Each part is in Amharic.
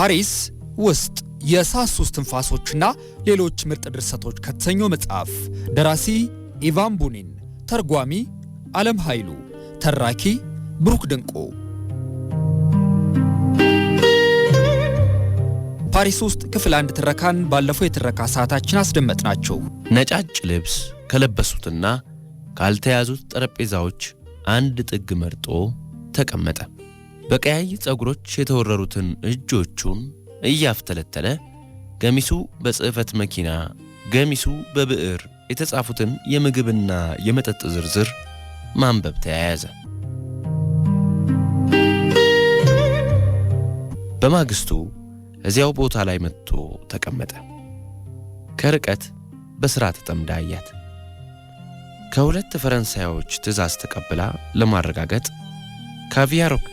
ፓሪስ ውስጥ የሳሱ እስትንፋሶችና ሌሎች ምርጥ ድርሰቶች ከተሰኘው መጽሐፍ ደራሲ ኢቫን ቡኒን፣ ተርጓሚ ዓለም ኃይሉ፣ ተራኪ ብሩክ ድንቁ። ፓሪስ ውስጥ ክፍል 1 ትረካን ባለፈው የትረካ ሰዓታችን አስደመጥናችሁ። ነጫጭ ልብስ ከለበሱትና ካልተያዙት ጠረጴዛዎች አንድ ጥግ መርጦ ተቀመጠ። በቀያይ ጸጉሮች የተወረሩትን እጆቹን እያፍተለተለ ገሚሱ በጽህፈት መኪና ገሚሱ በብዕር የተጻፉትን የምግብና የመጠጥ ዝርዝር ማንበብ ተያያዘ። በማግስቱ እዚያው ቦታ ላይ መጥቶ ተቀመጠ። ከርቀት በስራ ተጠምዳ አያት። ከሁለት ፈረንሳዮች ትእዛዝ ተቀብላ ለማረጋገጥ ካቪያሮክ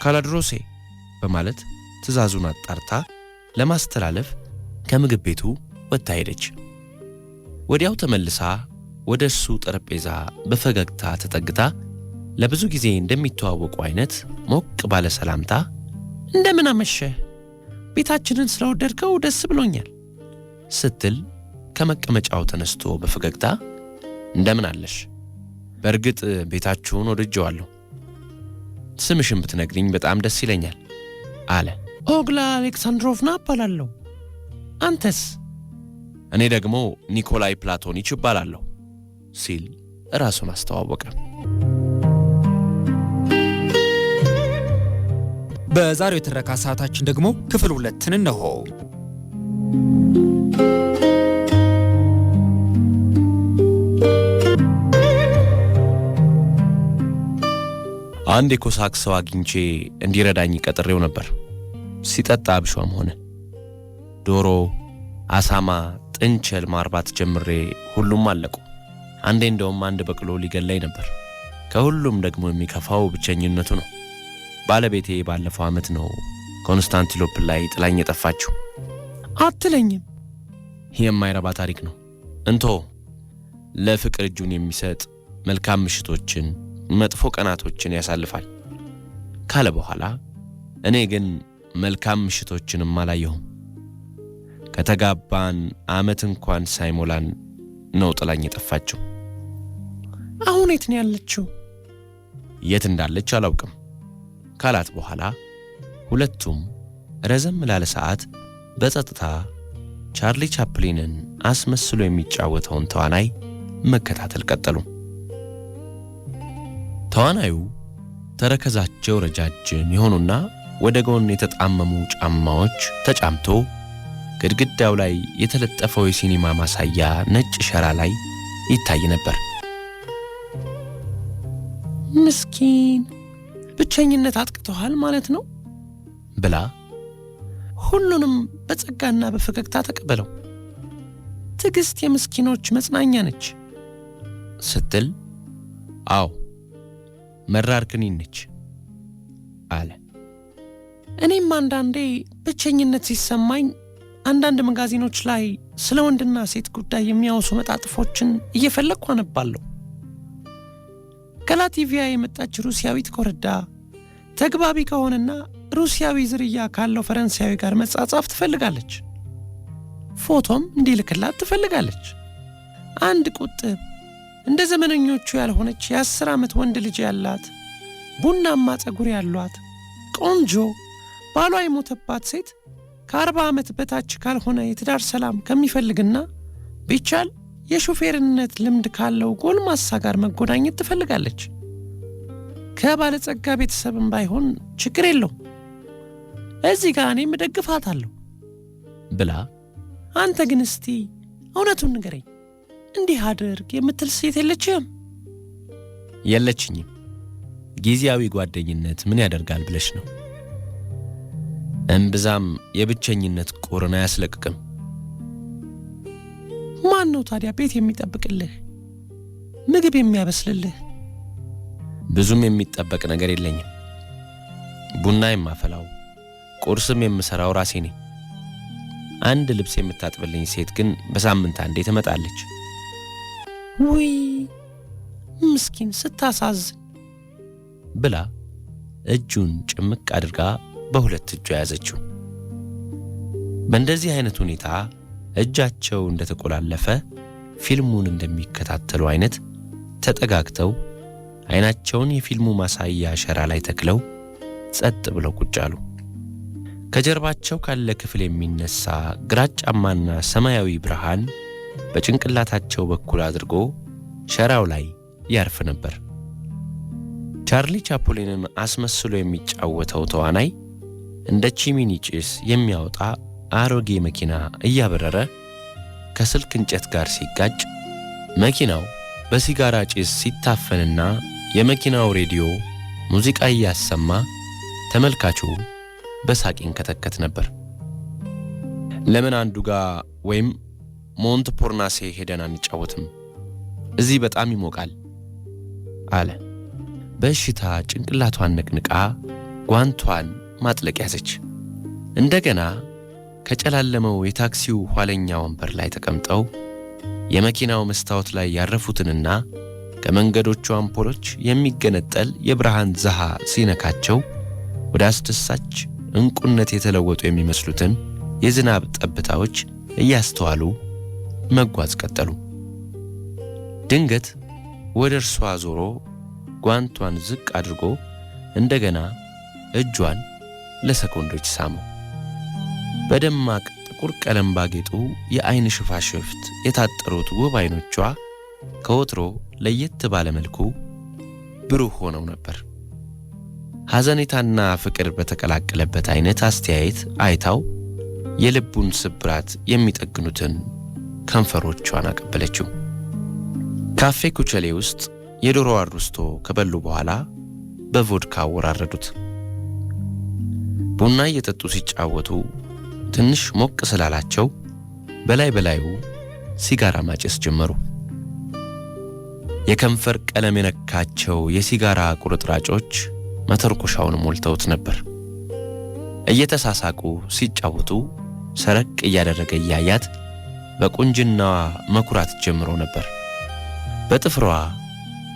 ካላድሮሴ በማለት ትእዛዙን አጣርታ ለማስተላለፍ ከምግብ ቤቱ ወጥታ ሄደች። ወዲያው ተመልሳ ወደ እሱ ጠረጴዛ በፈገግታ ተጠግታ ለብዙ ጊዜ እንደሚተዋወቁ አይነት ሞቅ ባለ ሰላምታ እንደምን አመሸህ፣ ቤታችንን ስለወደድከው ደስ ብሎኛል ስትል ከመቀመጫው ተነስቶ በፈገግታ እንደምን አለሽ፣ በእርግጥ ቤታችሁን ወድጄዋለሁ፣ ስምሽን ብትነግሪኝ በጣም ደስ ይለኛል አለ። ኦግላ አሌክሳንድሮቭና እባላለሁ፣ አንተስ? እኔ ደግሞ ኒኮላይ ፕላቶኒች እባላለሁ ሲል ራሱን አስተዋወቀ። በዛሬው የትረካ ሰዓታችን ደግሞ ክፍል 2 እንሆ። አንድ የኮሳክ ሰው አግኝቼ እንዲረዳኝ ቀጥሬው ነበር። ሲጠጣ አብሿም ሆነ። ዶሮ፣ አሳማ፣ ጥንቸል ማርባት ጀምሬ ሁሉም አለቁ። አንዴ እንደውም አንድ በቅሎ ሊገላይ ነበር። ከሁሉም ደግሞ የሚከፋው ብቸኝነቱ ነው። ባለቤቴ ባለፈው ዓመት ነው ኮንስታንቲኖፕል ላይ ጥላኝ የጠፋችው። አትለኝም? የማይረባ ታሪክ ነው። እንቶ ለፍቅር እጁን የሚሰጥ መልካም ምሽቶችን መጥፎ ቀናቶችን ያሳልፋል ካለ በኋላ እኔ ግን መልካም ምሽቶችንም አላየሁም። ከተጋባን ዓመት እንኳን ሳይሞላን ነው ጥላኝ የጠፋችው። አሁን የት ነው ያለችው? የት እንዳለች አላውቅም ካላት በኋላ ሁለቱም ረዘም ላለ ሰዓት በጸጥታ ቻርሊ ቻፕሊንን አስመስሎ የሚጫወተውን ተዋናይ መከታተል ቀጠሉ። ተዋናዩ ተረከዛቸው ረጃጅም የሆኑና ወደ ጎን የተጣመሙ ጫማዎች ተጫምቶ ግድግዳው ላይ የተለጠፈው የሲኒማ ማሳያ ነጭ ሸራ ላይ ይታይ ነበር። ምስኪን ብቸኝነት አጥቅቶሃል ማለት ነው ብላ ሁሉንም በጸጋና በፈገግታ ተቀበለው። ትዕግስት የምስኪኖች መጽናኛ ነች ስትል አዎ መራር ክኒን ነች አለ። እኔም አንዳንዴ ብቸኝነት ሲሰማኝ አንዳንድ መጋዚኖች ላይ ስለ ወንድና ሴት ጉዳይ የሚያወሱ መጣጥፎችን እየፈለግኩ አነባለሁ። ከላቲቪያ የመጣች ሩሲያዊት ኮረዳ ተግባቢ ከሆነና ሩሲያዊ ዝርያ ካለው ፈረንሳዊ ጋር መጻጻፍ ትፈልጋለች። ፎቶም እንዲልክላት ትፈልጋለች። አንድ ቁጥብ እንደ ዘመነኞቹ ያልሆነች የ10 ዓመት ወንድ ልጅ ያላት ቡናማ ጸጉር ያሏት ቆንጆ ባሏ የሞተባት ሴት ከ40 ዓመት በታች ካልሆነ የትዳር ሰላም ከሚፈልግና ቢቻል የሹፌርነት ልምድ ካለው ጎልማሳ ጋር መጎዳኘት ትፈልጋለች። ከባለጸጋ ቤተሰብም ባይሆን ችግር የለውም፣ እዚህ ጋር እኔም እደግፋታለሁ ብላ አንተ ግን እስቲ እውነቱን ንገረኝ፣ እንዲህ አድርግ የምትል ሴት የለችም? የለችኝም። ጊዜያዊ ጓደኝነት ምን ያደርጋል ብለሽ ነው? እምብዛም የብቸኝነት ቁርን አያስለቅቅም። ማን ነው ታዲያ ቤት የሚጠብቅልህ ምግብ የሚያበስልልህ? ብዙም የሚጠበቅ ነገር የለኝም። ቡና የማፈላው ቁርስም የምሰራው ራሴ ነኝ። አንድ ልብስ የምታጥብልኝ ሴት ግን በሳምንት አንዴ ትመጣለች። ውይ ምስኪን ስታሳዝን ብላ እጁን ጭምቅ አድርጋ በሁለት እጇ ያዘችው። በእንደዚህ አይነት ሁኔታ እጃቸው እንደተቆላለፈ ፊልሙን እንደሚከታተሉ አይነት ተጠጋግተው አይናቸውን የፊልሙ ማሳያ ሸራ ላይ ተክለው ጸጥ ብለው ቁጭ አሉ። ከጀርባቸው ካለ ክፍል የሚነሳ ግራጫማና ሰማያዊ ብርሃን በጭንቅላታቸው በኩል አድርጎ ሸራው ላይ ያርፍ ነበር። ቻርሊ ቻፕሊንን አስመስሎ የሚጫወተው ተዋናይ እንደ ቺሚኒ ጭስ የሚያወጣ አሮጌ መኪና እያበረረ ከስልክ እንጨት ጋር ሲጋጭ መኪናው በሲጋራ ጭስ ሲታፈንና የመኪናው ሬዲዮ ሙዚቃ እያሰማ ተመልካቹ በሳቅ ይንከተከት ነበር። ለምን አንዱ ጋር ወይም ሞንት ፖርናሴ ሄደን አንጫወትም? እዚህ በጣም ይሞቃል አለ። በእሽታ ጭንቅላቷን ነቅንቃ ጓንቷን ማጥለቅ ያዘች። እንደገና ከጨላለመው የታክሲው ኋለኛ ወንበር ላይ ተቀምጠው የመኪናው መስታወት ላይ ያረፉትንና ከመንገዶቹ አምፖሎች የሚገነጠል የብርሃን ዛሃ ሲነካቸው ወደ አስደሳች እንቁነት የተለወጡ የሚመስሉትን የዝናብ ጠብታዎች እያስተዋሉ መጓዝ ቀጠሉ። ድንገት ወደ እርሷ ዞሮ ጓንቷን ዝቅ አድርጎ እንደገና እጇን ለሰኮንዶች ሳመው። በደማቅ ጥቁር ቀለም ባጌጡ የአይን ሽፋሽፍት የታጠሩት ውብ አይኖቿ ከወትሮ ለየት ባለ መልኩ ብሩህ ሆነው ነበር። ሐዘኔታና ፍቅር በተቀላቀለበት አይነት አስተያየት አይታው የልቡን ስብራት የሚጠግኑትን ከንፈሮቿን አቀበለችው። ካፌ ኩቸሌ ውስጥ የዶሮ አሩስቶ ከበሉ በኋላ በቮድካ ወራረዱት። ቡና እየጠጡ ሲጫወቱ ትንሽ ሞቅ ስላላቸው በላዩ ሲጋራ ማጨስ ጀመሩ። የከንፈር ቀለም የነካቸው የሲጋራ ቁርጥራጮች መተርኮሻውን ሞልተውት ነበር። እየተሳሳቁ ሲጫወቱ ሰረቅ እያደረገ እያያት በቁንጅናዋ መኩራት ጀምሮ ነበር። በጥፍሯ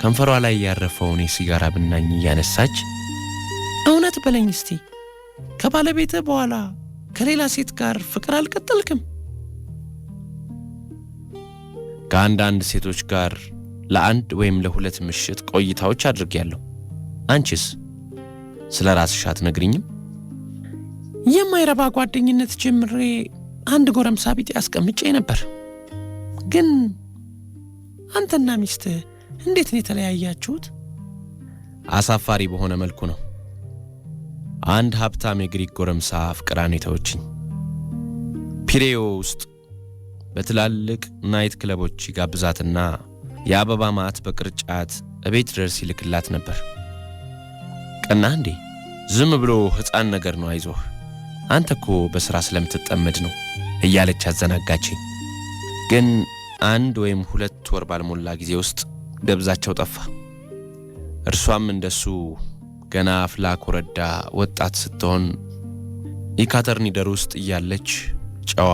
ከንፈሯ ላይ ያረፈውን የሲጋራ ብናኝ እያነሳች እውነት በለኝ እስቲ ከባለቤትህ በኋላ ከሌላ ሴት ጋር ፍቅር አልቀጠልክም? ከአንዳንድ ሴቶች ጋር ለአንድ ወይም ለሁለት ምሽት ቆይታዎች አድርጌያለሁ። አንቺስ ስለ ራስሽ አትነግሪኝም? የማይረባ ጓደኝነት ጀምሬ አንድ ጎረምሳ ቢጤ አስቀምጬ ነበር። ግን አንተና ሚስትህ እንዴት ነው የተለያያችሁት? አሳፋሪ በሆነ መልኩ ነው። አንድ ሀብታም የግሪክ ጎረምሳ አፍቅራን የተወችኝ። ፒሬዮ ውስጥ በትላልቅ ናይት ክለቦች ጋብዛትና የአበባ ማት በቅርጫት እቤት ድረስ ይልክላት ነበር። ቀና እንዴ? ዝም ብሎ ሕፃን ነገር ነው፣ አይዞህ አንተ እኮ በሥራ ስለምትጠመድ ነው እያለች አዘናጋችኝ። ግን 1 ወይም 2 ወር ባልሞላ ጊዜ ውስጥ ደብዛቸው ጠፋ። እርሷም እንደሱ ገና አፍላ ኮረዳ ወጣት ስትሆን ኢካተርኒደር ውስጥ እያለች ጨዋ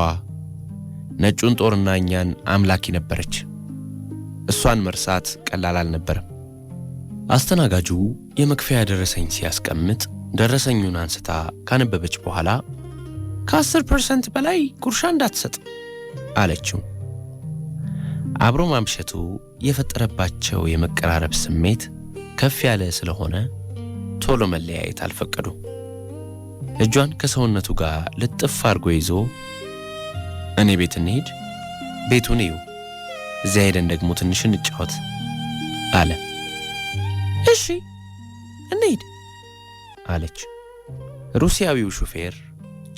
ነጩን ጦርና እኛን አምላኪ ነበረች። እሷን መርሳት ቀላል አልነበረም። አስተናጋጁ የመክፈያ ደረሰኝ ሲያስቀምጥ ደረሰኙን አንስታ ካነበበች በኋላ ከ10% በላይ ጉርሻ እንዳትሰጥ አለችው። አብሮ ማምሸቱ የፈጠረባቸው የመቀራረብ ስሜት ከፍ ያለ ስለሆነ ቶሎ መለያየት አልፈቀዱ። እጇን ከሰውነቱ ጋር ልጥፍ አድርጎ ይዞ እኔ ቤት እንሂድ፣ ቤቱን እዩ፣ እዚያ ሄደን ደግሞ ትንሽ እንጫወት አለ። እሺ እንሂድ አለች። ሩሲያዊው ሹፌር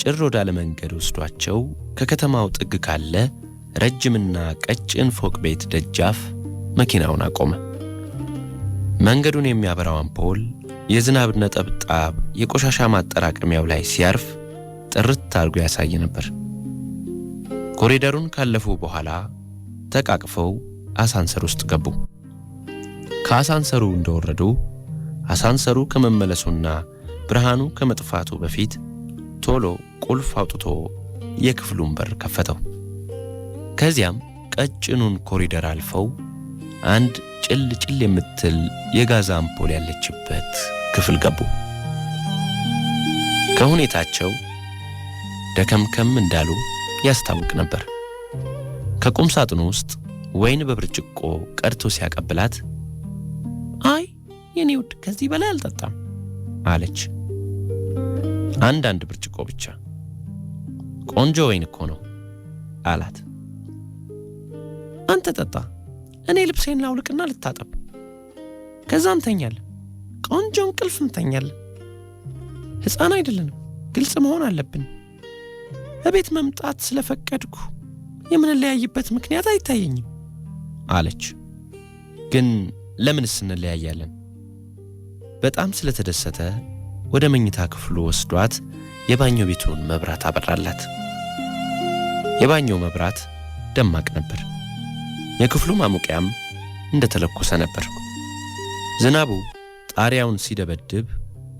ጭር ወዳለ መንገድ ወስዷቸው ከከተማው ጥግ ካለ ረጅምና ቀጭን ፎቅ ቤት ደጃፍ መኪናውን አቆመ። መንገዱን የሚያበራው አምፖል የዝናብ ነጠብጣብ የቆሻሻ ማጠራቀሚያው ላይ ሲያርፍ ጥርት አድርጎ ያሳይ ነበር። ኮሪደሩን ካለፉ በኋላ ተቃቅፈው አሳንሰር ውስጥ ገቡ። ከአሳንሰሩ እንደወረዱ አሳንሰሩ ከመመለሱና ብርሃኑ ከመጥፋቱ በፊት ቶሎ ቁልፍ አውጥቶ የክፍሉን በር ከፈተው። ከዚያም ቀጭኑን ኮሪደር አልፈው አንድ ጭል የምትል የጋዝ አምፖል ያለችበት ክፍል ገቡ። ከሁኔታቸው ደከምከም እንዳሉ ያስታውቅ ነበር። ከቁም ሳጥኑ ውስጥ ወይን በብርጭቆ ቀድቶ ሲያቀብላት አይ የኔ ውድ ከዚህ በላይ አልጠጣም አለች። አንድ ብርጭቆ ብቻ። ቆንጆ ወይን እኮ ነው አላት። አንተ ጠጣ፣ እኔ ልብሴን ላውልቅና ልታጠብ፣ ከዛ እንተኛለን። ቆንጆ እንቅልፍ እንተኛለን። ሕፃን አይደለንም፣ ግልጽ መሆን አለብን። እቤት መምጣት ስለፈቀድኩ የምንለያይበት ምክንያት አይታየኝም አለች። ግን ለምንስ እንለያያለን? በጣም ስለተደሰተ ወደ መኝታ ክፍሉ ወስዷት የባኞ ቤቱን መብራት አበራላት። የባኞው መብራት ደማቅ ነበር። የክፍሉ ማሞቂያም እንደተለኮሰ ነበር። ዝናቡ ጣሪያውን ሲደበድብ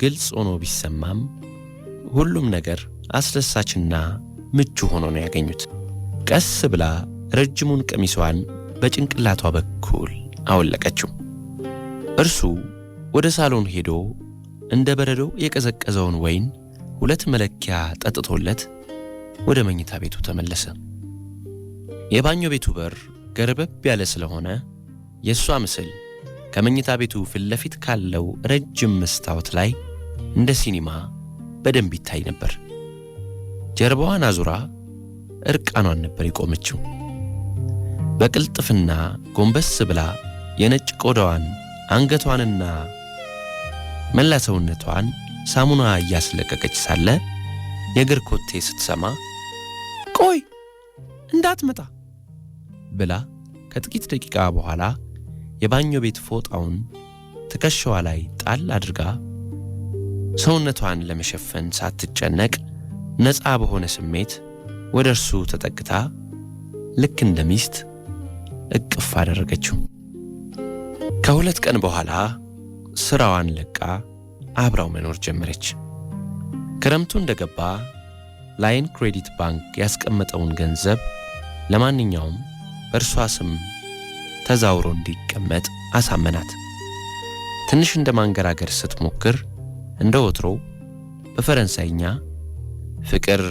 ግልጽ ሆኖ ቢሰማም ሁሉም ነገር አስደሳችና ምቹ ሆኖ ነው ያገኙት። ቀስ ብላ ረጅሙን ቀሚሷን በጭንቅላቷ በኩል አወለቀችው። እርሱ ወደ ሳሎን ሄዶ እንደ በረዶ የቀዘቀዘውን ወይን 2 መለኪያ ጠጥቶለት ወደ መኝታ ቤቱ ተመለሰ። የባኞ ቤቱ በር ገርበብ ያለ ስለሆነ የእሷ ምስል ከመኝታ ቤቱ ፊት ለፊት ካለው ረጅም መስታወት ላይ እንደ ሲኒማ በደንብ ይታይ ነበር። ጀርባዋን አዙራ እርቃኗን ነበር የቆመችው። በቅልጥፍና ጎንበስ ብላ የነጭ ቆዳዋን አንገቷንና መላ ሰውነቷን ሳሙና እያስለቀቀች ሳለ የእግር ኮቴ ስትሰማ ቆይ እንዳትመጣ ብላ ከጥቂት ደቂቃ በኋላ የባኞ ቤት ፎጣውን ትከሻዋ ላይ ጣል አድርጋ ሰውነቷን ለመሸፈን ሳትጨነቅ ነፃ በሆነ ስሜት ወደ እርሱ ተጠግታ ልክ እንደ ሚስት እቅፍ አደረገችው። ከ2 ቀን በኋላ ስራዋን ለቃ አብራው መኖር ጀመረች። ክረምቱ እንደገባ ላይን ክሬዲት ባንክ ያስቀመጠውን ገንዘብ ለማንኛውም በእርሷ ስም ተዛውሮ እንዲቀመጥ አሳመናት። ትንሽ እንደ ማንገራገር ስትሞክር እንደ ወትሮ በፈረንሳይኛ ፍቅር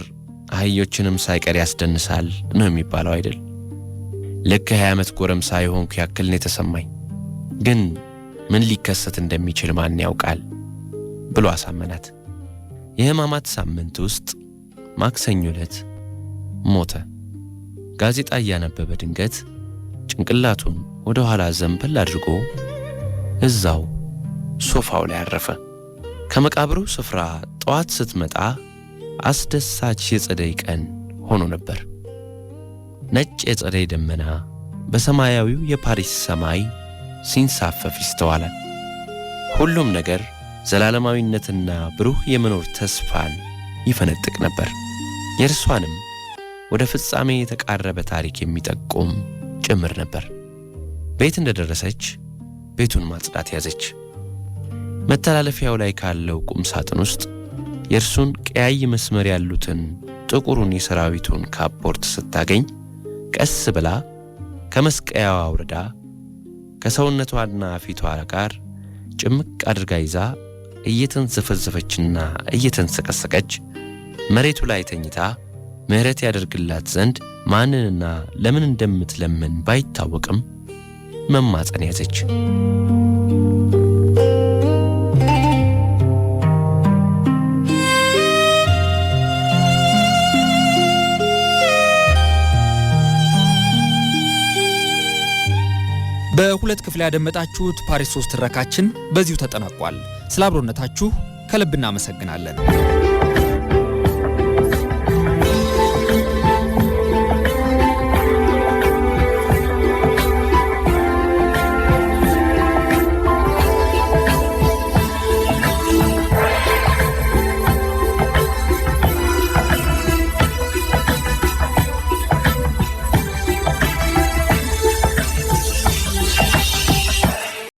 አህዮችንም ሳይቀር ያስደንሳል ነው የሚባለው አይደል? ልክ 20 ዓመት ጎረምሳ የሆንኩ ያክል ነው የተሰማኝ። ግን ምን ሊከሰት እንደሚችል ማን ያውቃል ብሎ አሳመናት። የሕማማት ሳምንት ውስጥ ማክሰኞ ዕለት ሞተ። ጋዜጣ እያነበበ ድንገት ጭንቅላቱን ወደ ኋላ ዘንበል አድርጎ እዛው ሶፋው ላይ አረፈ። ከመቃብሩ ስፍራ ጠዋት ስትመጣ አስደሳች የጸደይ ቀን ሆኖ ነበር። ነጭ የጸደይ ደመና በሰማያዊው የፓሪስ ሰማይ ሲንሳፈፍ ይስተዋላል። ሁሉም ነገር ዘላለማዊነትና ብሩህ የመኖር ተስፋን ይፈነጥቅ ነበር። የእርሷንም ወደ ፍጻሜ የተቃረበ ታሪክ የሚጠቁም ጭምር ነበር። ቤት እንደደረሰች ቤቱን ማጽዳት ያዘች። መተላለፊያው ላይ ካለው ቁም ሳጥን ውስጥ የእርሱን ቀያይ መስመር ያሉትን ጥቁሩን የሰራዊቱን ካፖርት ስታገኝ ቀስ ብላ ከመስቀያዋ አውርዳ ከሰውነቷና ፊቷ ጋር ጭምቅ አድርጋ ይዛ እየተንዘፈዘፈችና እየተንሰቀሰቀች መሬቱ ላይ ተኝታ ምሕረት ያደርግላት ዘንድ ማንንና ለምን እንደምትለምን ባይታወቅም መማፀን ያዘች። በሁለት ክፍል ያደመጣችሁት ፓሪስ 3 ትረካችን በዚሁ ተጠናቋል። ስለ አብሮነታችሁ ከልብ እናመሰግናለን።